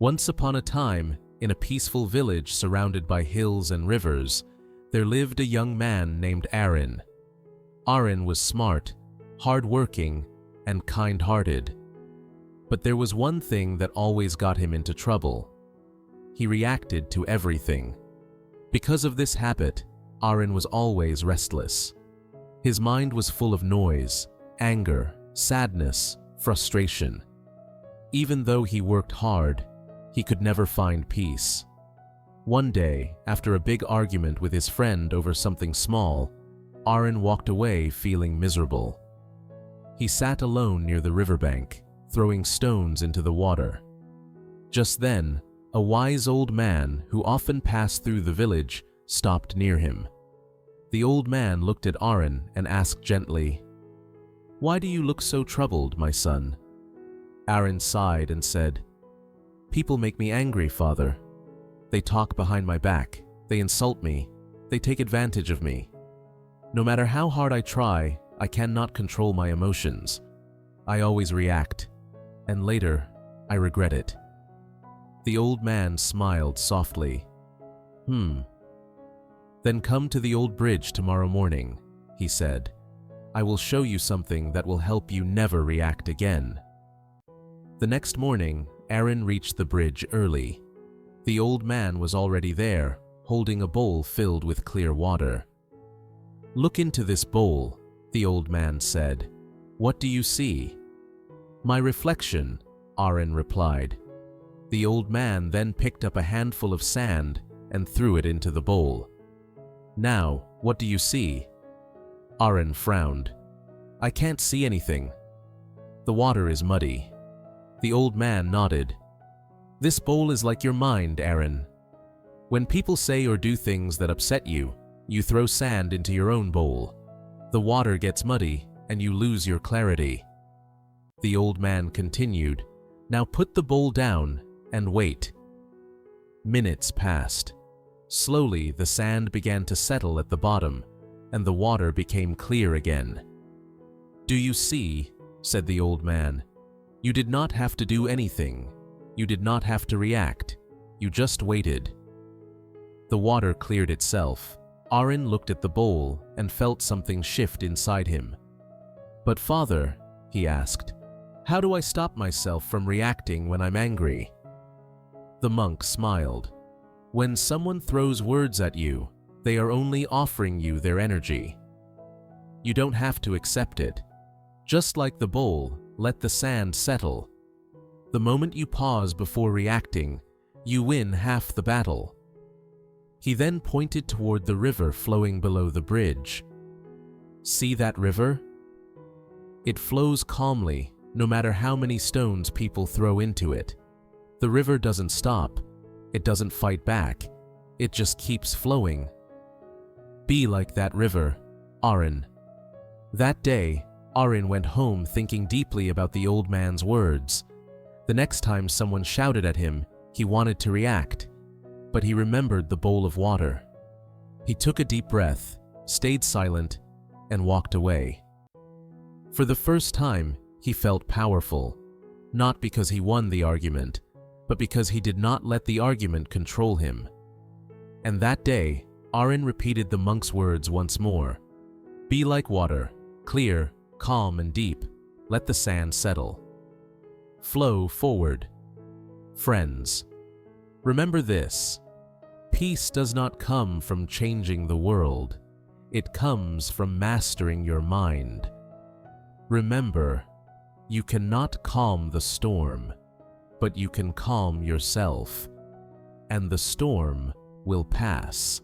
Once upon a time, in a peaceful village surrounded by hills and rivers, there lived a young man named Arin. Arin was smart, hard-working, and kind-hearted. But there was one thing that always got him into trouble. He reacted to everything. Because of this habit, Arin was always restless. His mind was full of noise, anger, sadness, frustration. Even though he worked hard, he could never find peace. One day, after a big argument with his friend over something small, Arin walked away feeling miserable. He sat alone near the riverbank, throwing stones into the water. Just then, a wise old man who often passed through the village stopped near him. The old man looked at Arin and asked gently, "Why do you look so troubled, my son?" Arin sighed and said, "People make me angry, father. They talk behind my back, they insult me, they take advantage of me. No matter how hard I try, I cannot control my emotions. I always react, and later, I regret it." The old man smiled softly. Then come to the old bridge tomorrow morning," he said. "I will show you something that will help you never react again." The next morning, Arin reached the bridge early. The old man was already there, holding a bowl filled with clear water. "Look into this bowl," the old man said. "What do you see?" "My reflection," Arin replied. The old man then picked up a handful of sand and threw it into the bowl. "Now, what do you see?" Arin frowned. "I can't see anything. The water is muddy." The old man nodded. "This bowl is like your mind, Arin. When people say or do things that upset you, you throw sand into your own bowl. The water gets muddy and you lose your clarity." The old man continued, "Now put the bowl down and wait." Minutes passed. Slowly, the sand began to settle at the bottom, and the water became clear again. "Do you see?" said the old man. "You did not have to do anything. You did not have to react. You just waited." The water cleared itself. Arin looked at the bowl and felt something shift inside him. "But father," he asked, "how do I stop myself from reacting when I'm angry?" The monk smiled. "When someone throws words at you, they are only offering you their energy. You don't have to accept it. Just like the bowl, let the sand settle. The moment you pause before reacting, you win half the battle." He then pointed toward the river flowing below the bridge. "See that river? It flows calmly, no matter how many stones people throw into it. The river doesn't stop. It doesn't fight back. It just keeps flowing. Be like that river, Arin." That day, Arin went home thinking deeply about the old man's words. The next time someone shouted at him, he wanted to react, but he remembered the bowl of water. He took a deep breath, stayed silent, and walked away. For the first time, he felt powerful, not because he won the argument, but because he did not let the argument control him. And that day, Arin repeated the monk's words once more. "Be like water, clear, calm, and deep. Let the sand settle. Flow forward." Friends, remember this. Peace does not come from changing the world. It comes from mastering your mind. Remember, you cannot calm the storm, but you can calm yourself, and the storm will pass.